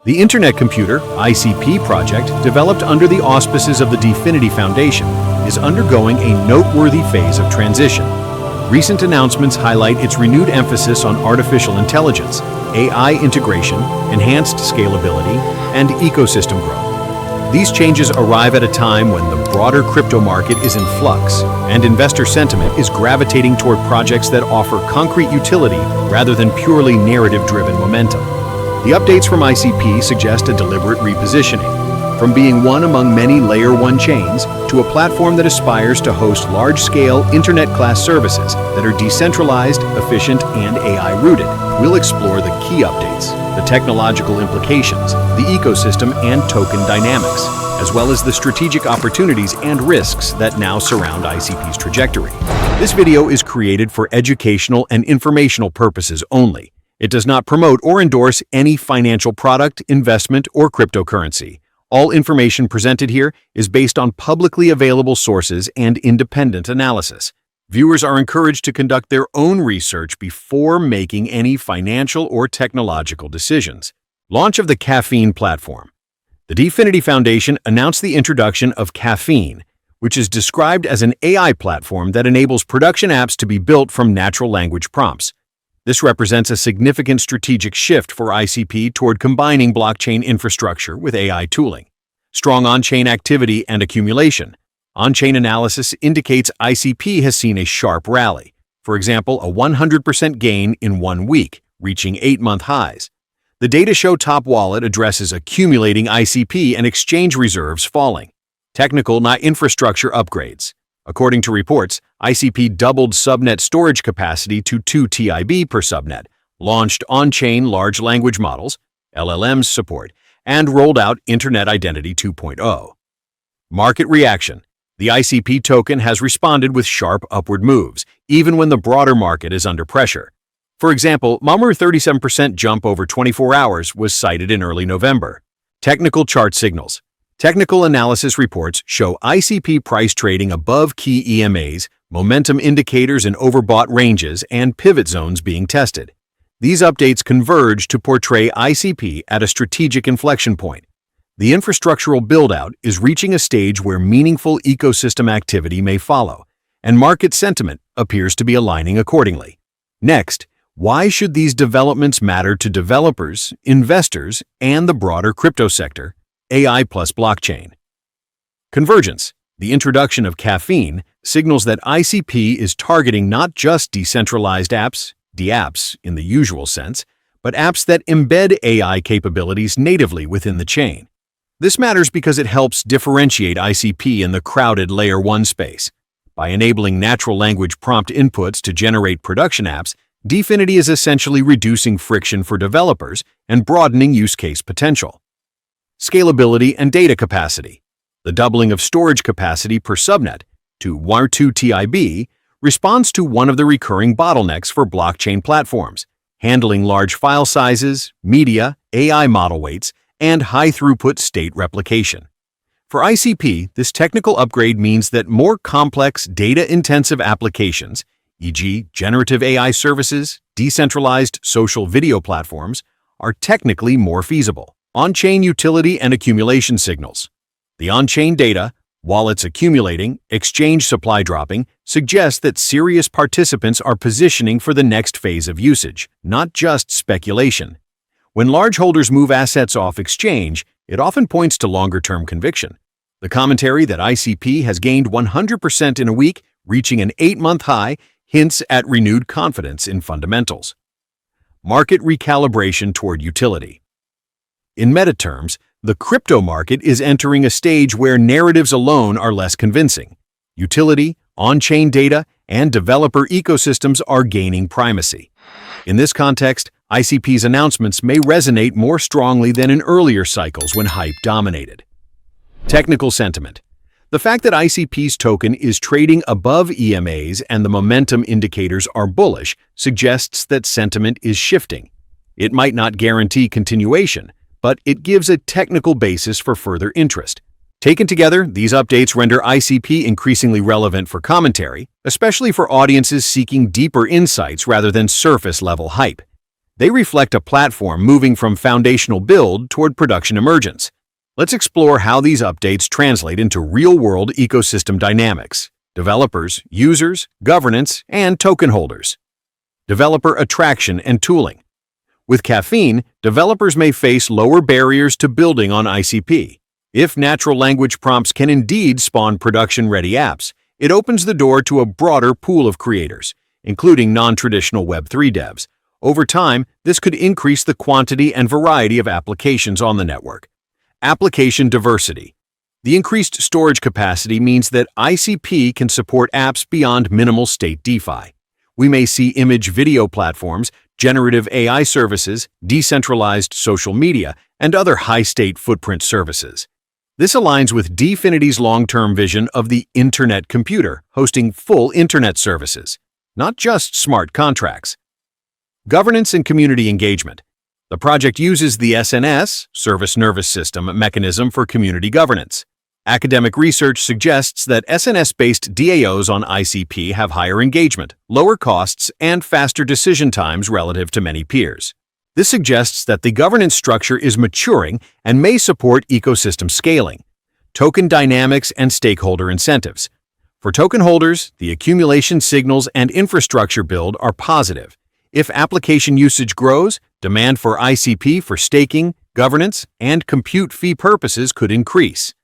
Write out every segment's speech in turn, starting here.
The Internet Computer (ICP) project, developed under the auspices of the Decentralized Foundation, is undergoing a noteworthy phase of transition. Recent announcements highlight its renewed emphasis on artificial intelligence, AI integration, enhanced scalability, and ecosystem growth. These changes arrive at a time when the broader crypto market is in flux, and investor sentiment is gravitating toward projects that offer concrete utility rather than purely narrative-driven momentum. The updates from ICP suggest a deliberate repositioning, from being one among many Layer 1 chains to a platform that aspires to host large-scale Internet-class services that are decentralized, efficient, and AI-rooted. We'll explore the key updates, the technological implications, the ecosystem and token dynamics, as well as the strategic opportunities and risks that now surround ICP's trajectory. This video is created for educational and informational purposes only. It does not promote or endorse any financial product, investment, or cryptocurrency. All information presented here is based on publicly available sources and independent analysis. Viewers are encouraged to conduct their own research before making any financial or technological decisions. Launch of the Caffeine platform. The Decentralized Foundation announced the introduction of Caffeine, which is described as an AI platform that enables production apps to be built from natural language prompts. This represents a significant strategic shift for ICP toward combining blockchain infrastructure with AI tooling. Strong on-chain activity and accumulation. On-chain analysis indicates ICP has seen a sharp rally. For example, a 100% gain in 1 week, reaching 8-month highs. The data show Top Wallet addresses accumulating ICP and exchange reserves falling. Technical, not infrastructure upgrades. According to reports, ICP doubled subnet storage capacity to 2 TB per subnet, launched on-chain large language models, LLMs support, and rolled out Internet Identity 2.0. Market reaction. The ICP token has responded with sharp upward moves, even when the broader market is under pressure. For example, Mama's 37% jump over 24 hours was cited in early November. Technical chart signals. Technical analysis reports show ICP price trading above key EMAs, momentum indicators in overbought ranges, and pivot zones being tested. These updates converge to portray ICP at a strategic inflection point. The infrastructural build-out is reaching a stage where meaningful ecosystem activity may follow, and market sentiment appears to be aligning accordingly. Next, why should these developments matter to developers, investors, and the broader crypto sector? AI plus blockchain. Convergence. The introduction of Caffeine signals that ICP is targeting not just decentralized apps, DApps in the usual sense, but apps that embed AI capabilities natively within the chain. This matters because it helps differentiate ICP in the crowded Layer 1 space. By enabling natural language prompt inputs to generate production apps, Decentralized is essentially reducing friction for developers and broadening use case potential. Scalability and data capacity. The doubling of storage capacity per subnet to 2 TB responds to one of the recurring bottlenecks for blockchain platforms, handling large file sizes, media, AI model weights, and high-throughput state replication. For ICP, this technical upgrade means that more complex, data-intensive applications, e.g. generative AI services, decentralized social video platforms, are technically more feasible. On-chain utility and accumulation signals. The on-chain data, while it's accumulating, exchange supply dropping, suggests that serious participants are positioning for the next phase of usage, not just speculation. When large holders move assets off exchange, it often points to longer-term conviction. The commentary that ICP has gained 100% in a week, reaching an 8-month high, hints at renewed confidence in fundamentals. Market recalibration toward utility. In meta terms, the crypto market is entering a stage where narratives alone are less convincing. Utility, on-chain data, and developer ecosystems are gaining primacy. In this context, ICP's announcements may resonate more strongly than in earlier cycles when hype dominated. Technical sentiment. The fact that ICP's token is trading above EMAs and the momentum indicators are bullish suggests that sentiment is shifting. It might not guarantee continuation, but it gives a technical basis for further interest. Taken together, these updates render ICP increasingly relevant for commentary, especially for audiences seeking deeper insights rather than surface-level hype. They reflect a platform moving from foundational build toward production emergence. Let's explore how these updates translate into real-world ecosystem dynamics: developers, users, governance, and token holders. Developer attraction and tooling. With Caffeine, developers may face lower barriers to building on ICP. If natural language prompts can indeed spawn production-ready apps, it opens the door to a broader pool of creators, including non-traditional Web3 devs. Over time, this could increase the quantity and variety of applications on the network. Application diversity. The increased storage capacity means that ICP can support apps beyond minimal state DeFi. We may see image-video platforms, generative AI services, decentralized social media, and other high-state footprint services. This aligns with Dfinity's long-term vision of the Internet computer hosting full Internet services, not just smart contracts. Governance and community engagement. The project uses the SNS, Service Nervous System, mechanism for community governance. Academic research suggests that SNS-based DAOs on ICP have higher engagement, lower costs, and faster decision times relative to many peers. This suggests that the governance structure is maturing and may support ecosystem scaling. Token dynamics and stakeholder incentives. For token holders, the accumulation signals and infrastructure build are positive. If application usage grows, demand for ICP for staking, governance, and compute fee purposes could increase.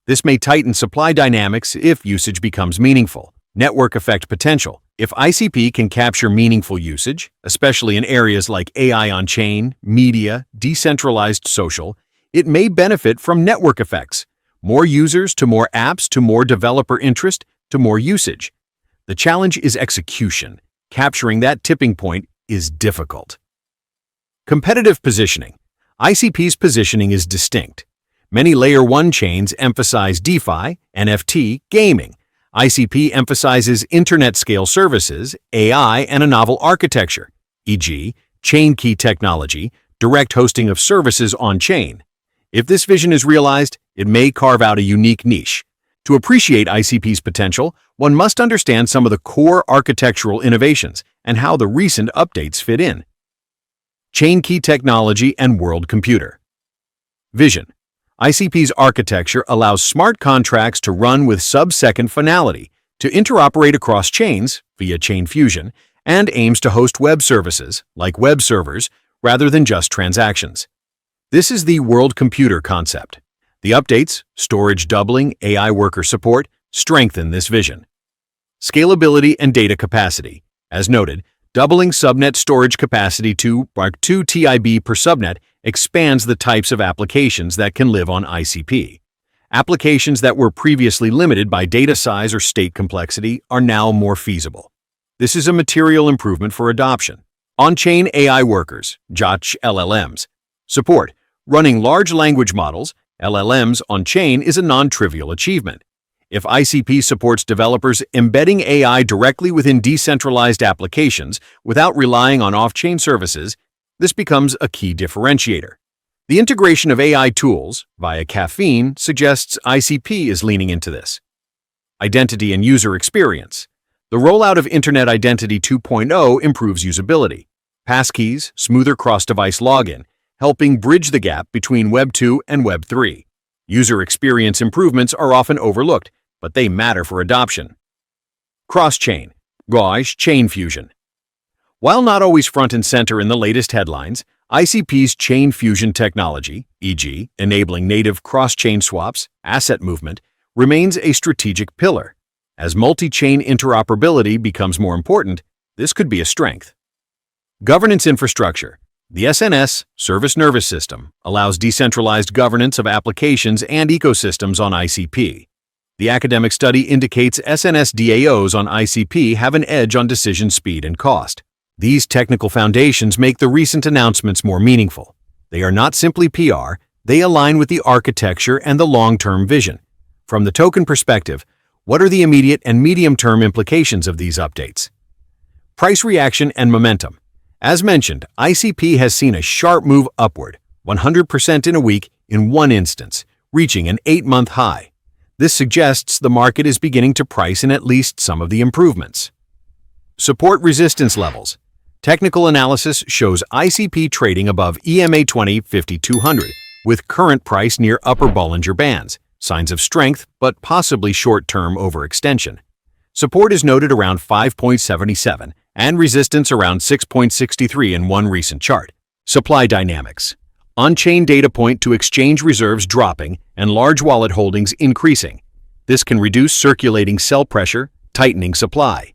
This may tighten supply dynamics if usage becomes meaningful. Network effect potential. If ICP can capture meaningful usage, especially in areas like AI on-chain, media, decentralized social, it may benefit from network effects. More users to more apps to more developer interest to more usage. The challenge is execution. Capturing that tipping point is difficult. Competitive positioning. ICP's positioning is distinct. Many Layer 1 chains emphasize DeFi, NFT, gaming. ICP emphasizes internet-scale services, AI, and a novel architecture, e.g., chain key technology, direct hosting of services on-chain. If this vision is realized, it may carve out a unique niche. To appreciate ICP's potential, one must understand some of the core architectural innovations and how the recent updates fit in. Chain key technology and world computer. Vision. ICP's architecture allows smart contracts to run with sub-second finality, to interoperate across chains via chain fusion, and aims to host web services, like web servers, rather than just transactions. This is the world computer concept. The updates, storage doubling, AI worker support, strengthen this vision. Scalability and data capacity. As noted, doubling subnet storage capacity to 2 TB per subnet expands the types of applications that can live on ICP. Applications that were previously limited by data size or state complexity are now more feasible. This is a material improvement for adoption. On-chain AI workers, JOTCH LLMs. Support. Running large language models, LLMs on-chain is a non-trivial achievement. If ICP supports developers embedding AI directly within decentralized applications without relying on off-chain services, this becomes a key differentiator. The integration of AI tools via Caffeine suggests ICP is leaning into this. Identity and user experience. The rollout of Internet Identity 2.0 improves usability. Passkeys, smoother cross-device login, helping bridge the gap between Web 2 and Web 3. User experience improvements are often overlooked, but they matter for adoption. Cross-chain, gauge chain fusion. While not always front and center in the latest headlines, ICP's chain fusion technology, e.g., enabling native cross-chain swaps, asset movement, remains a strategic pillar. As multi-chain interoperability becomes more important, this could be a strength. Governance infrastructure. The SNS, Service Nervous System, allows decentralized governance of applications and ecosystems on ICP. The academic study indicates SNS DAOs on ICP have an edge on decision speed and cost. These technical foundations make the recent announcements more meaningful. They are not simply PR, they align with the architecture and the long-term vision. From the token perspective, what are the immediate and medium-term implications of these updates? Price reaction and momentum. As mentioned, ICP has seen a sharp move upward, 100% in a week in one instance, reaching an 8-month high. This suggests the market is beginning to price in at least some of the improvements. Support resistance levels. Technical analysis shows ICP trading above EMA 20-5200 with current price near upper Bollinger Bands, signs of strength but possibly short-term overextension. Support is noted around 5.77 and resistance around 6.63 in one recent chart. Supply dynamics. On-chain data point to exchange reserves dropping and large wallet holdings increasing. This can reduce circulating sell pressure, tightening supply.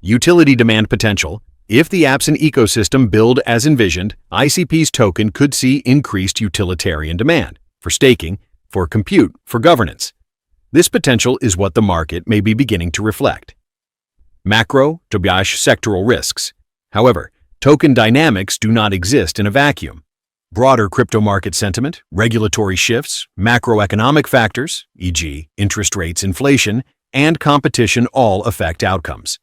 Utility demand potential. If the apps and ecosystem build as envisioned, ICP's token could see increased utilitarian demand for staking, for compute, for governance. This potential is what the market may be beginning to reflect. Macro/sectoral risks. However, token dynamics do not exist in a vacuum. Broader crypto market sentiment, regulatory shifts, macroeconomic factors, e.g., interest rates, inflation, and competition all affect outcomes.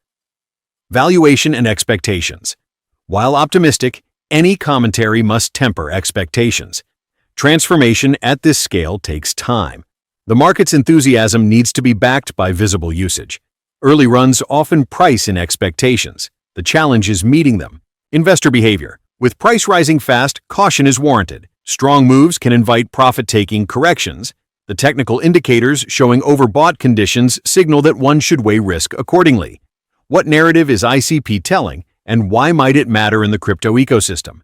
Valuation and expectations. While optimistic, any commentary must temper expectations. Transformation at this scale takes time. The market's enthusiasm needs to be backed by visible usage. Early runs often price in expectations. The challenge is meeting them. Investor behavior. With price rising fast, caution is warranted. Strong moves can invite profit-taking corrections. The technical indicators showing overbought conditions signal that one should weigh risk accordingly. What narrative is ICP telling, and why might it matter in the crypto ecosystem?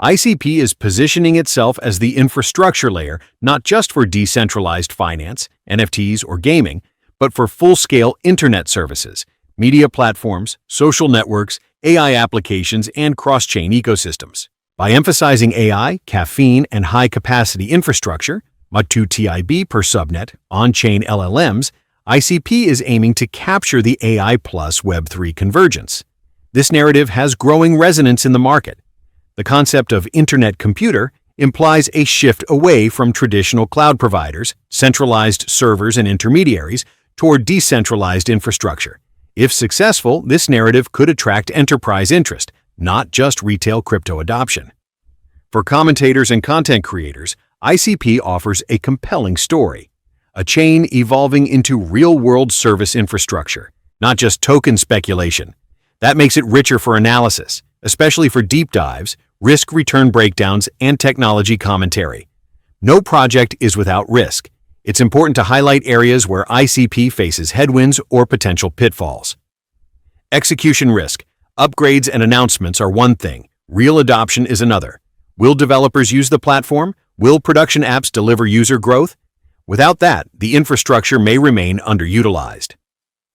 ICP is positioning itself as the infrastructure layer not just for decentralized finance, NFTs, or gaming, but for full-scale internet services, media platforms, social networks, AI applications, and cross-chain ecosystems. By emphasizing AI, caffeine, and high-capacity infrastructure, (2 TIB per subnet, on-chain LLMs), ICP is aiming to capture the AI plus Web3 convergence. This narrative has growing resonance in the market. The concept of internet computer implies a shift away from traditional cloud providers, centralized servers and intermediaries, toward decentralized infrastructure. If successful, this narrative could attract enterprise interest, not just retail crypto adoption. For commentators and content creators, ICP offers a compelling story. A chain evolving into real-world service infrastructure, not just token speculation. That makes it richer for analysis, especially for deep dives, risk-return breakdowns, and technology commentary. No project is without risk. It's important to highlight areas where ICP faces headwinds or potential pitfalls. Execution risk. Upgrades and announcements are one thing. Real adoption is another. Will developers use the platform? Will production apps deliver user growth? Without that, the infrastructure may remain underutilized.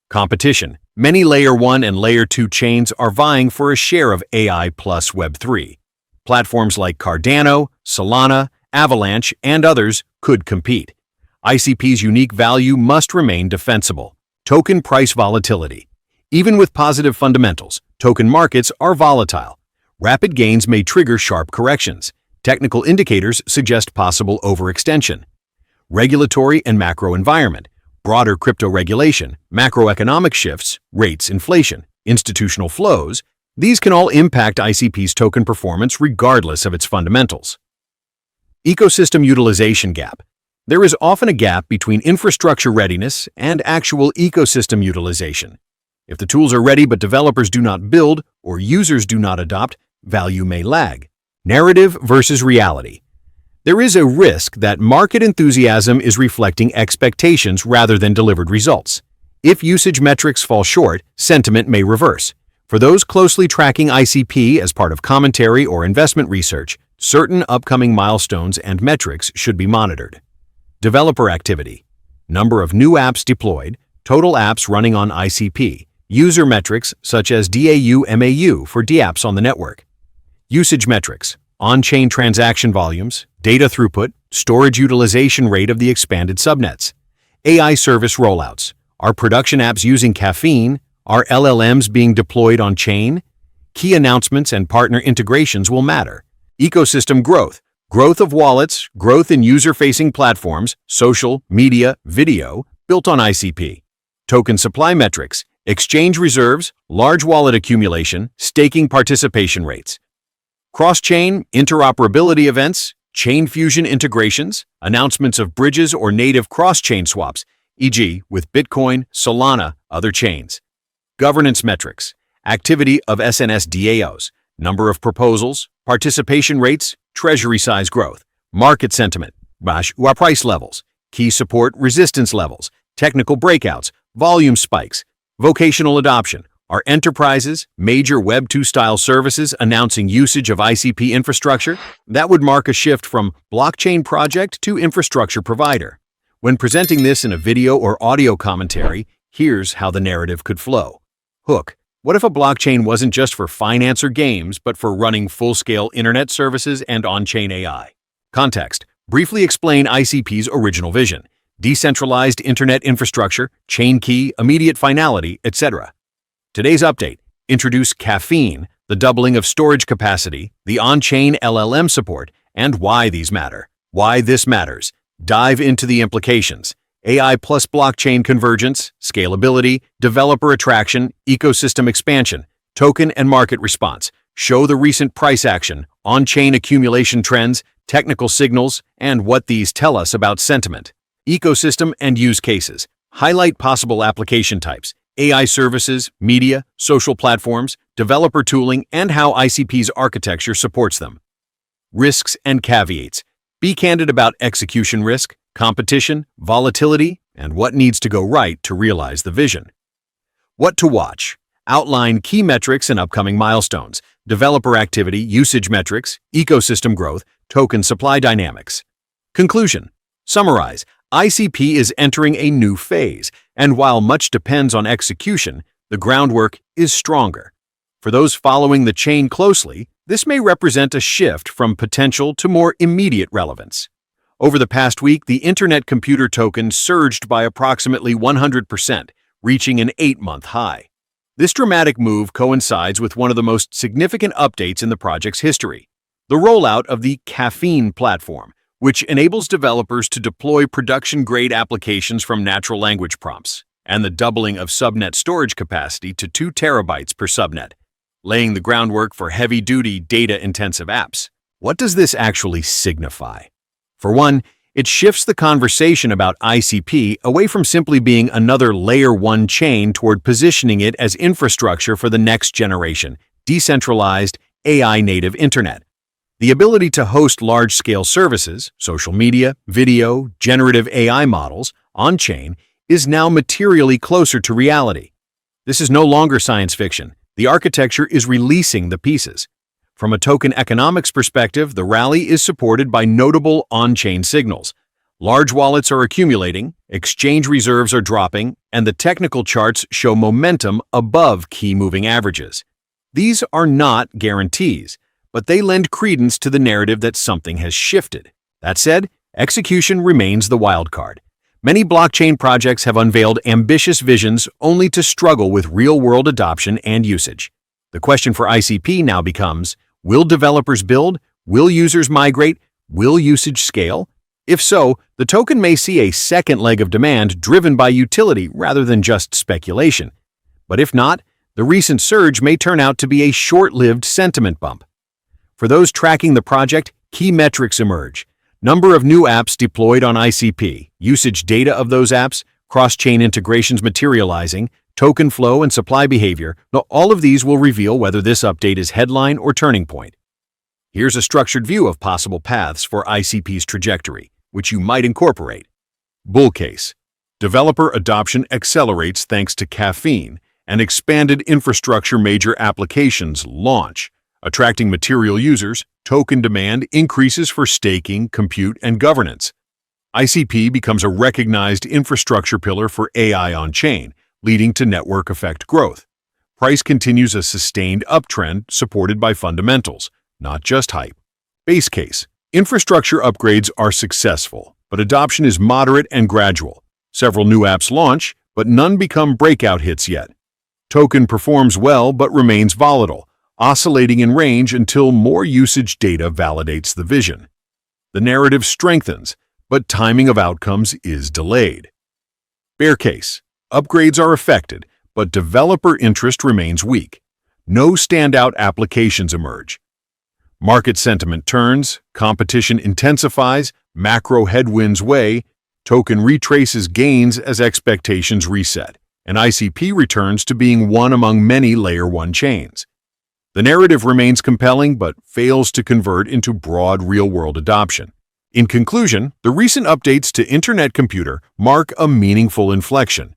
Competition. Many Layer 1 and Layer 2 chains are vying for a share of AI plus Web3. Platforms like Cardano, Solana, Avalanche, and others could compete. ICP's unique value must remain defensible. Token price volatility. Even with positive fundamentals, token markets are volatile. Rapid gains may trigger sharp corrections. Technical indicators suggest possible overextension. Regulatory and macro environment. Broader crypto regulation, macroeconomic shifts, rates, inflation, institutional flows, these can all impact ICP's token performance regardless of its fundamentals. Ecosystem utilization gap. There is often a gap between infrastructure readiness and actual ecosystem utilization. If the tools are ready but developers do not build or users do not adopt, value may lag. Narrative versus reality. There is a risk that market enthusiasm is reflecting expectations rather than delivered results. If usage metrics fall short, sentiment may reverse. For those closely tracking ICP as part of commentary or investment research, certain upcoming milestones and metrics should be monitored. Developer activity. Number of new apps deployed, total apps running on ICP, user metrics such as DAU/MAU for DApps on the network. Usage metrics. On-chain transaction volumes, data throughput, storage utilization rate of the expanded subnets. AI service rollouts. Are production apps using Caffeine? Are LLMs being deployed on-chain? Key announcements and partner integrations will matter. Ecosystem growth. Growth of wallets, growth in user-facing platforms, social, media, video, built on ICP. Token supply metrics. Exchange reserves, large wallet accumulation, staking participation rates. Cross-chain, interoperability events, chain fusion integrations, announcements of bridges or native cross-chain swaps, e.g. with Bitcoin, Solana, other chains. Governance metrics, activity of SNS DAOs, number of proposals, participation rates, treasury size growth, market sentiment, price levels, key support resistance levels, technical breakouts, volume spikes, vocational adoption. Are enterprises, major Web2 style services announcing usage of ICP infrastructure? That would mark a shift from blockchain project to infrastructure provider. When presenting this in a video or audio commentary, here's how the narrative could flow. Hook. What if a blockchain wasn't just for finance or games, but for running full-scale internet services and on-chain AI? Context. Briefly explain ICP's original vision. Decentralized internet infrastructure, chain key, immediate finality, etc. Today's update. Introduce Caffeine, the doubling of storage capacity, the on-chain LLM support, and why these matter. Why this matters. Dive into the implications. AI plus blockchain convergence, scalability, developer attraction, ecosystem expansion, token and market response. Show the recent price action, on-chain accumulation trends, technical signals, and what these tell us about sentiment. Ecosystem and use cases. Highlight possible application types. AI services, media, social platforms, developer tooling, and how ICP's architecture supports them. Risks and caveats. Be candid about execution risk, competition, volatility, and what needs to go right to realize the vision. What to watch. Outline key metrics and upcoming milestones, developer activity, usage metrics, ecosystem growth, token supply dynamics. Conclusion. Summarize. ICP is entering a new phase, and while much depends on execution, the groundwork is stronger. For those following the chain closely, this may represent a shift from potential to more immediate relevance. Over the past week, the Internet Computer Token surged by approximately 100%, reaching an 8-month high. This dramatic move coincides with one of the most significant updates in the project's history, the rollout of the Caffeine platform, which enables developers to deploy production-grade applications from natural language prompts, and the doubling of subnet storage capacity to 2 terabytes per subnet, laying the groundwork for heavy-duty, data-intensive apps. What does this actually signify? For one, it shifts the conversation about ICP away from simply being another Layer 1 chain toward positioning it as infrastructure for the next generation, decentralized, AI-native internet. The ability to host large-scale services, social media, video, generative AI models, on-chain, is now materially closer to reality. This is no longer science fiction. The architecture is releasing the pieces. From a token economics perspective, the rally is supported by notable on-chain signals. Large wallets are accumulating, exchange reserves are dropping, and the technical charts show momentum above key moving averages. These are not guarantees, but they lend credence to the narrative that something has shifted. That said, execution remains the wild card. Many blockchain projects have unveiled ambitious visions only to struggle with real-world adoption and usage. The question for ICP now becomes, will developers build? Will users migrate? Will usage scale? If so, the token may see a second leg of demand driven by utility rather than just speculation. But if not, the recent surge may turn out to be a short-lived sentiment bump. For those tracking the project, key metrics emerge. Number of new apps deployed on ICP, usage data of those apps, cross-chain integrations materializing, token flow and supply behavior. All of these will reveal whether this update is headline or turning point. Here's a structured view of possible paths for ICP's trajectory, which you might incorporate. Bull case. Developer adoption accelerates thanks to Caffeine, and expanded infrastructure major applications launch. Attracting material users, token demand increases for staking, compute, and governance. ICP becomes a recognized infrastructure pillar for AI on-chain, leading to network effect growth. Price continues a sustained uptrend supported by fundamentals, not just hype. Base case. Infrastructure upgrades are successful, but adoption is moderate and gradual. Several new apps launch, but none become breakout hits yet. Token performs well but remains volatile, oscillating in range until more usage data validates the vision. The narrative strengthens, but timing of outcomes is delayed. Bear case. Upgrades are effected, but developer interest remains weak. No standout applications emerge. Market sentiment turns, competition intensifies, macro headwinds weigh, token retraces gains as expectations reset, and ICP returns to being one among many Layer 1 chains. The narrative remains compelling but fails to convert into broad real-world adoption. In conclusion, the recent updates to Internet Computer mark a meaningful inflection.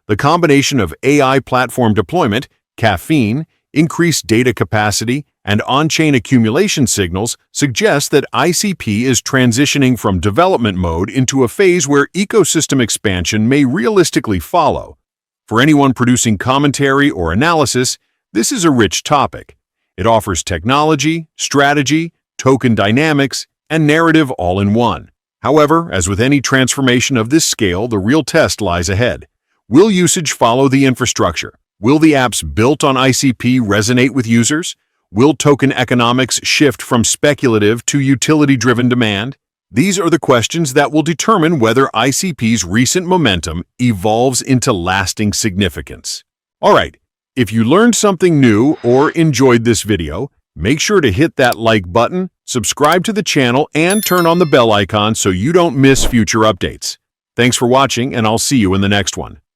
The combination of AI platform deployment, Caffeine, increased data capacity, and on-chain accumulation signals suggests that ICP is transitioning from development mode into a phase where ecosystem expansion may realistically follow. For anyone producing commentary or analysis, this is a rich topic. It offers technology, strategy, token dynamics, and narrative all in one. However, as with any transformation of this scale, the real test lies ahead. Will usage follow the infrastructure? Will the apps built on ICP resonate with users? Will token economics shift from speculative to utility-driven demand? These are the questions that will determine whether ICP's recent momentum evolves into lasting significance. All right, if you learned something new or enjoyed this video, make sure to hit that like button, subscribe to the channel, and turn on the bell icon so you don't miss future updates. Thanks for watching, and I'll see you in the next one.